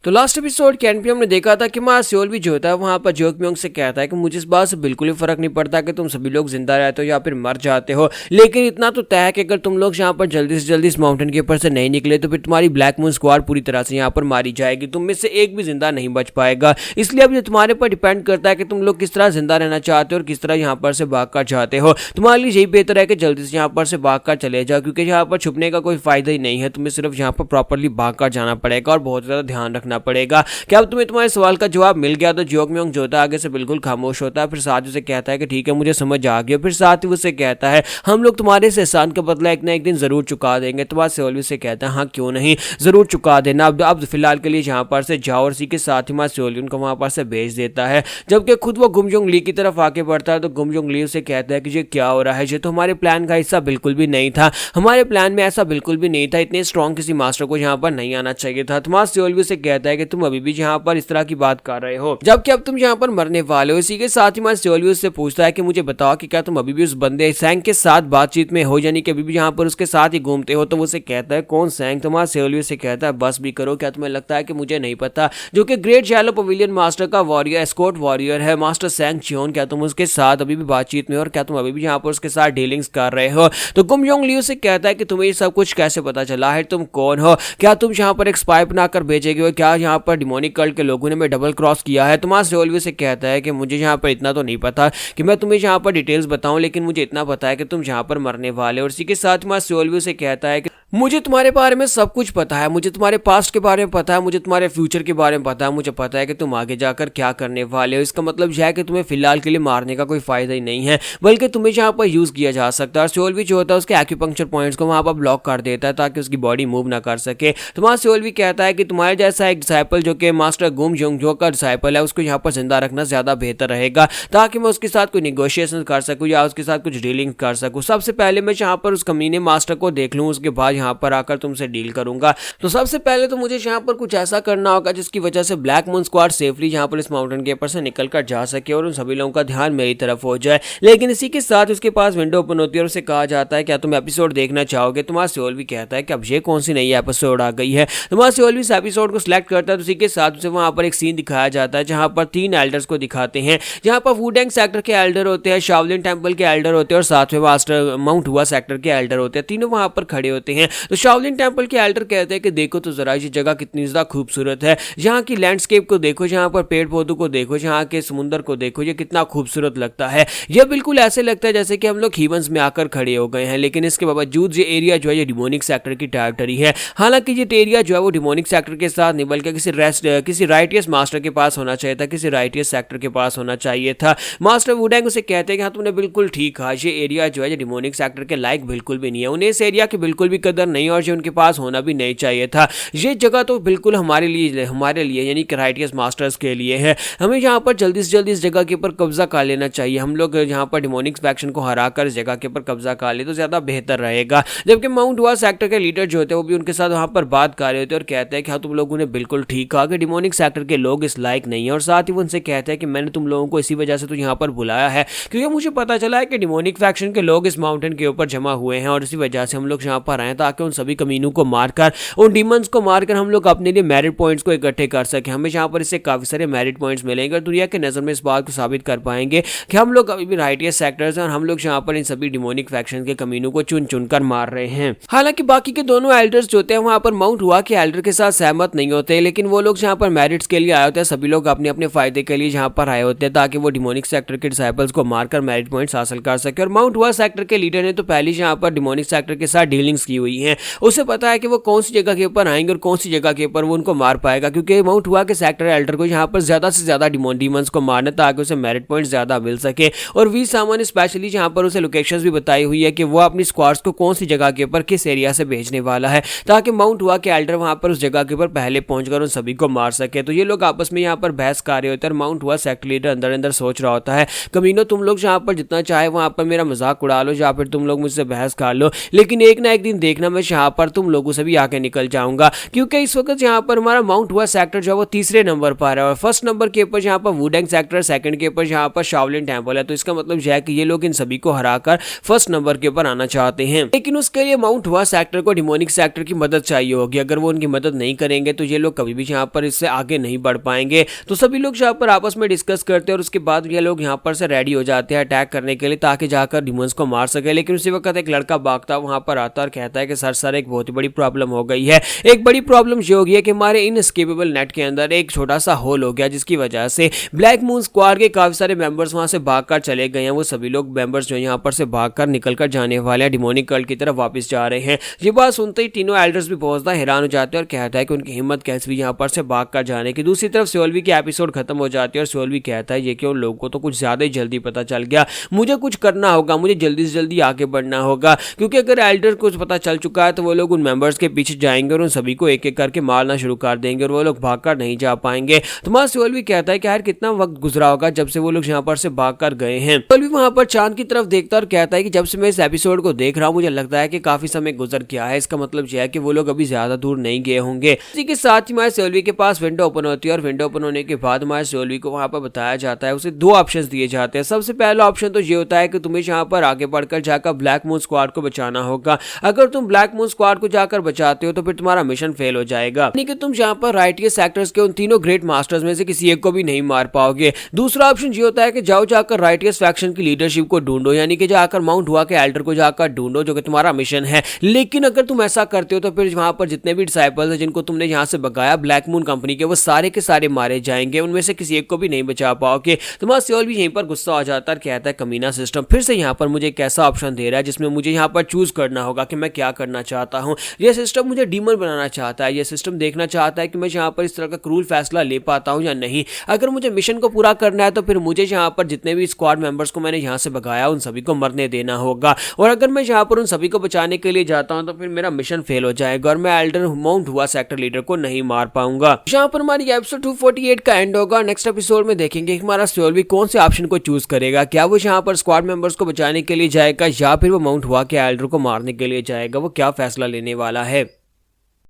तो last episode के and पे हमने देखा था कि माँ सियोल भी जो होता है वहां पर जोकम्योंग से कहता है कि मुझे इस बात से बिल्कुल भी फर्क नहीं पड़ता कि तुम सभी लोग जिंदा रहते हो या फिर मर जाते हो, लेकिन इतना तो तय है कि अगर तुम लोग यहाँ पर जल्दी से जल्दी इस माउंटेन के ऊपर से नहीं निकले तो फिर तुम्हारी ब्लैक मून स्क्वाड पूरी तरह से यहाँ पर मारी जाएगी, तुम में से एक भी जिंदा नहीं बच पाएगा। इसलिए अब ये तुम्हारे पर डिपेंड करता है कि तुम लोग किस तरह जिंदा रहना चाहते हो और किस तरह यहाँ पर से भाग कर चाहते हो। तुम्हारे लिए यही बेहतर है कि जल्दी से यहाँ पर से भाग कर चले जाओ, क्योंकि यहाँ पर छुपने का कोई फायदा ही नहीं है, तुम्हें सिर्फ यहाँ पर प्रॉपरली भाग कर जाना पड़ेगा और बहुत ज्यादा ध्यान रखना पड़ेगा। क्या अब तुम्हें तुम्हारे सवाल का जवाब मिल गया? तो जोकम्योंग जो होता है आगे से बिल्कुल खामोश होता है, फिर साथ ही उसे कहता है कि ठीक है मुझे समझ आ गया। फिर साथ ही उसे कहता है हम लोग तुम्हारे इस एहसान का बदला एक ना एक दिन जरूर चुका देंगे। तो बाद सियोल से कहता है हाँ क्यों नहीं, जरूर चुका देना, अब फिलहाल के लिए यहाँ पर से जाओ। और इसी के साथ ही माँ सियोल उनको वहां पर से भेज देता है। जबकि खुद वो गुमजोंग ली की तरफ आके बढ़ता है तो गुमजोंग ली उसे कहता है कि ये क्या हो रहा है, ये तो हमारे प्लान का हिस्सा बिल्कुल भी नहीं था, हमारे प्लान में ऐसा बिल्कुल भी नहीं था, इतने स्ट्रॉन्ग किसी मास्टर को यहाँ पर नहीं आना चाहिए था। तो माँ सियोल उसे कहता है कि तुम अभी भी यहाँ पर इस तरह की बात कर रहे हो जबकि अब तुम यहाँ पर मरने वाले हो। इसी के साथ ही माँ सियोल उससे पूछता है कि मुझे बताओ कि क्या तुम अभी भी उस बंदे सैंग के साथ बातचीत में हो, यानी कि अभी भी यहाँ पर उसके साथ ही घूमते हो? तो वो उसे कहता है कौन सैंग? तो माँ सियोल से कहता है बस भी करो, क्या तुम्हें लगता है कि मुझे नहीं पता, जो कि ग्रेट येलो पवेलियन मास्टर का वॉरियर एस्कॉर्ट वॉरियर है मास्टर सैंग चियोन, क्या तुम उसके साथ अभी भी बातचीत में हो और क्या तुम अभी भी यहाँ पर उसके साथ डीलिंग्स कर रहे हो? तो गुमजोंग ली से कहता है कि तुम्हें ये सब कुछ कैसे पता चला है, तुम कौन हो, क्या तुम यहाँ पर एक स्पाई बनाकर भेजेगे हो, क्या यहाँ पर डिमोनिक कल्ट के लोगों ने मैं डबल क्रॉस किया है? तो माँ सियोल से कहता है कि मुझे यहाँ पर इतना तो नहीं पता कि मैं तुम्हें यहाँ पर डिटेल्स बताऊं, लेकिन मुझे इतना पता है कि तुम यहाँ पर मरने वाले हो। और इसी के साथ माँ सियोल से कहता है कि मुझे तुम्हारे बारे में सब कुछ पता है, मुझे तुम्हारे पास्ट के बारे में पता है, मुझे तुम्हारे फ्यूचर के बारे में पता है, मुझे पता है कि तुम आगे जाकर क्या करने वाले हो। इसका मतलब यह है कि तुम्हें फिलहाल के लिए मारने का कोई फायदा ही नहीं है, बल्कि तुम्हें यहाँ पर यूज किया जा सकता है। और सियोल भी जो होता है उसके एक्यूपंक्चर पॉइंट्स को वहां पर ब्लॉक कर देता है ताकि उसकी बॉडी मूव ना कर सके। तो वहां सियोल भी कहता है कि तुम्हारे जैसा एक डिसाइपल जो कि मास्टर गुमजोंग का डिसाइपल है उसको यहाँ पर जिंदा रखना ज्यादा बेहतर रहेगा, ताकि मैं उसके साथ कोई निगोशिएशन कर सकूं या उसके साथ कुछ डीलिंग कर सकूं। सबसे पहले मैं यहाँ पर उस कमीने मास्टर को देख लूं, उसके बाद यहाँ पर आकर तुमसे डील करूंगा। तो सबसे पहले तो मुझे यहाँ पर कुछ ऐसा करना होगा जिसकी वजह से ब्लैक मून स्क्वाड सेफली यहाँ पर इस माउंटेन के ऊपर से निकल कर जा सके और उन सभी लोगों का ध्यान मेरी तरफ हो जाए। लेकिन इसी के साथ उसके पास विंडो ओपन होती है और उसे कहा जाता है क्या तुम एपिसोड देखना चाहोगे? तो माँ सियोल भी कहता है कि अब ये कौन सी नई एपिसोड आ गई है? तो माँ सियोल भी इस एपिसोड को सिलेक्ट करता है। तो इसी के साथ उसे वहां पर एक सीन दिखाया जाता है जहां पर 3 एल्डर्स को दिखाते हैं, जहां पर वुडेंग सेक्टर के एल्डर होते हैं, शाओलिन टेंपल के एल्डर होते हैं और साथ में मास्टर माउंट हुआ सेक्टर के एल्डर होते हैं। तीनों वहां पर खड़े होते हैं। तो शाओलिन टेंपल के एल्डर कहते हैं कि देखो तो जरा ये जगह कितनी ज्यादा खूबसूरत है, यहाँ की लैंडस्केप को देखो, यहाँ पर पेड़ पौधों को देखो, यहाँ के समुद्र को देखो, ये कितना खूबसूरत लगता है। यह बिल्कुल ऐसे लगता है जैसे कि हम लोग हीवंस में आकर खड़े हो गए हैं। लेकिन इसके बावजूद ये एरिया जो है ये डिमोनिक सेक्टर की टेरिटरी है। हालांकि ये एरिया जो है वो डिमोनिक सेक्टर के साथ नहीं बल्कि किसी राइटियस मास्टर के पास होना चाहिए था, किसी राइटियस सेक्टर के पास होना चाहिए था। मास्टर वुडेंग उसे कहते हैं कि हाँ तुमने बिल्कुल ठीक कहा, ये एरिया जो है ये डिमोनिक सेक्टर के लायक बिल्कुल भी नहीं है, उन्हें इस एरिया की बिल्कुल भी कदर नहीं और जो उनके पास होना भी नहीं चाहिए था। ये जगह तो बिल्कुल हमारे लिए यानी कि राइटियस मास्टर्स के लिए है। हमें यहाँ पर जल्दी से जल्दी इस जगह के ऊपर कब्जा कर लेना चाहिए। हम लोग यहाँ पर डिमोनिक फैक्शन को हराकर इस जगह के ऊपर कब्जा कर ले तो ज्यादा बेहतर रहेगा। जबकि माउंट हुआ सेक्टर के लीडर जो होते हैं वो भी उनके साथ वहां पर बात कर रहे होते हैं और कहते हैं कि हाँ तुम लोगों ने बिल्कुल ठीक कहा कि डिमोनिक सेक्टर के लोग इस लायक नहीं है। और साथ ही वो उनसे कहते हैं कि मैंने तुम लोगों को इसी वजह से तो यहाँ पर बुलाया है क्योंकि मुझे पता चला है कि डिमोनिक फैक्शन के लोग इस माउंटेन के ऊपर जमा हुए हैं और इसी वजह से हम लोग यहाँ पर आए ताकि उन सभी कमीनों को मारकर, उन डीमंस को मारकर हम लोग अपने लिए मेरिट पॉइंट्स को इकट्ठे कर सके। हमें यहाँ पर इससे काफी सारे मेरिट पॉइंट्स मिलेंगे और दुनिया के नजर में इस बात को साबित कर पाएंगे कि हम लोग अभी भी राइटियस सेक्टर्स हैं और हम लोग यहाँ पर इन सभी डिमोनिक फैक्शन के कमीनों को चुन चुनकर मार रहे हैं। हालांकि बाकी के दोनों एल्डर्स जो होते हैं वहां पर माउंट हुआ के एल्डर के साथ सहमत नहीं होते, लेकिन वो लोग यहाँ पर मेरिट्स के लिए आए होते हैं। सभी लोग अपने अपने फायदे के लिए यहाँ पर आए होते हैं ताकि वो डिमोनिक सेक्टर के डिसाइपल्स को मारकर मेरिट पॉइंट्स हासिल कर सके। और माउंट हुआ सेक्टर के लीडर ने तो पहले यहाँ पर डिमोनिक सेक्टर के साथ डीलिंग्स की हुई है, उसे पता है कि वो कौन सी जगह के ऊपर आएंगे और कौन सी जगह के ऊपर वो उनको मार पाएगा, क्योंकि माउंट हुआ के सेक्टर एल्डर को यहाँ पर ज्यादा से ज्यादा डीमंस को मारना ताकि उसे मेरिट पॉइंट ज्यादा मिल सके। और वी सामान स्पेशली यहाँ पर उसे लोकेशंस भी बताई हुई है कि वो अपनी स्क्वाड्स को कौन सी जगह के ऊपर किस एरिया से भेजने वाला है ताकि माउंट हुआ के एल्डर वहां पर उस जगह के ऊपर पहले पहुंचकर उन सभी को मार सके। तो ये लोग आपस में यहाँ पर बहस कर रहे होते हैं और माउंट हुआ सेक्टर लीडर अंदर अंदर सोच रहा होता है कमीनो तुम लोग यहाँ पर जितना चाहे वहां पर मेरा मजाक उड़ा लो या फिर तुम लोग मुझसे बहस कर लो, लेकिन एक ना एक दिन देखना ना मैं यहाँ पर तुम लोगों से भी आगे निकल जाऊंगा, क्योंकि इस वक्त यहाँ पर हमारा माउंट हुआ सेक्टर जो है वो तीसरे नंबर पर है और फर्स्ट नंबर के ऊपर यहाँ पर वुडेंग सेक्टर, सेकंड के ऊपर यहाँ पर शाओलिन टेम्पल है। तो इसका मतलब यह है कि ये लोग इन सभी को हराकर फर्स्ट नंबर के ऊपर आना चाहते हैं, लेकिन उसके लिए माउंट हुआ सेक्टर को डिमोनिक सेक्टर की मदद चाहिए होगी। अगर वो उनकी मदद नहीं करेंगे तो ये लोग कभी भी यहाँ पर इससे आगे नहीं बढ़ पाएंगे। तो सभी लोग यहाँ पर आपस में डिस्कस करते हैं और उसके बाद ये लोग यहाँ पर से रेडी हो जाते हैं अटैक करने के लिए, ताकि जाकर डिमोन्स को मार सके। लेकिन उसी वक्त एक लड़का भागता वहां पर आता और कहता है कि सर एक बहुत ही बड़ी प्रॉब्लम हो गई है। एक बड़ी प्रॉब्लम ये हो गई है कि हमारे इनएस्केपेबल नेट के अंदर एक छोटा सा होल हो गया, जिसकी वजह से ब्लैक मून स्क्वाड के काफी सारे मेंबर्स वहां से भागकर चले गए हैं। वो सभी लोग मेंबर्स जो यहाँ पर से भागकर निकलकर जाने वाले हैं, डिमोनिक कल्ट की तरफ वापस जा रहे हैं। ये बात सुनते ही तीनों एल्डर्स भी बहुत ज्यादा हैरान हो जाते हैं और कहता है कि उनकी हिम्मत कैसे भी यहाँ पर से भागकर जाने की। दूसरी तरफ सोल्वी की एपिसोड खत्म हो जाती है और सोल्वी कहता है ये कि उन लोगों को तो कुछ ज्यादा ही जल्दी पता चल गया, मुझे कुछ करना होगा, मुझे जल्दी से जल्दी आगे बढ़ना होगा, क्योंकि अगर एल्डर को पता चल चुका है तो वो लोग उन मेंबर्स के पीछे जाएंगे और उन सभी को एक एक करके मारना शुरू कर देंगे और वो लोग भागकर नहीं जा पाएंगे। तो वहां सोल्वी कहता है कि यार कितना वक्त गुजरा होगा जब से वो लोग यहाँ पर से भागकर गए हैं। सोल्वी वहां पर चांद की तरफ देखता और कहता है कि जब से मैं इस एपिसोड को देख रहा हूँ मुझे लगता है कि काफी समय गुजर गया है। इसका मतलब यह है कि वो लोग अभी ज्यादा दूर नहीं गए होंगे। इसी के साथ ही हमारे सोल्वी के पास विंडो ओपन होती है और विंडो ओपन होने के बाद हमारे सोल्वी को वहां पर बताया जाता है, उसे दो ऑप्शंस दिए जाते हैं। सबसे पहला ऑप्शन तो ये होता है कि तुम्हें यहाँ पर आगे बढ़कर जाकर ब्लैक मून स्क्वाड को बचाना होगा। अगर तुम ब्लैक मून स्क्वाड को जाकर बचाते हो तो फिर तुम्हारा मिशन फेल हो जाएगा, यानी कि तुम यहाँ पर राइटियस सेक्टर्स के उन तीनों ग्रेट मास्टर्स में से किसी एक को भी नहीं मार पाओगे। दूसरा ऑप्शन ये होता है कि जाओ जाकर राइटियस फैक्शन की लीडरशिप को ढूंढो, यानी कि जाकर माउंट हुआ के एल्डर को जाकर ढूंढो, जो कि तुम्हारा मिशन है। लेकिन अगर तुम ऐसा करते हो तो फिर वहां पर जितने भी डिसाइपल्स हैं जिनको तुमने यहाँ से भगाया ब्लैक मून कंपनी के, वो सारे के सारे मारे जाएंगे, उनमें से किसी एक को भी नहीं बचा पाओगे। तुम्हारा सोल भी यहीं पर गुस्सा आ जाता है, कहता है कमीना सिस्टम फिर से यहाँ पर मुझे एक ऐसा ऑप्शन दे रहा है जिसमें मुझे यहाँ पर चूज करना होगा कि मैं क्या करना चाहता हूँ। यह सिस्टम मुझे डीमन बनाना चाहता है, यह सिस्टम देखना चाहता है कि मैं यहाँ पर इस तरह का क्रूल फैसला ले पाता हूँ या नहीं। अगर मुझे मिशन को पूरा करना है तो फिर मुझे यहाँ पर जितने भी स्क्वाड मेंबर्स को मैंने यहाँ से भगाया उन सभी को मरने देना होगा, और अगर मैं यहाँ पर उन सभी को बचाने के लिए जाता हूँ तो फिर मेरा मिशन फेल हो जाएगा और मैं एल्डर माउंट हुआ सेक्टर लीडर को नहीं मार पाऊंगा। यहाँ पर हमारी एपिसोड 248 का एंड होगा। नेक्स्ट एपिसोड में देखेंगे हमारा सोल्वी कौन से ऑप्शन को चूज करेगा, क्या वो यहाँ पर स्क्वाड मेंबर्स को बचाने के लिए जाएगा या फिर वो माउंट हुआ के एल्डर को मारने के लिए जाएगा, वो क्या फैसला लेने वाला है।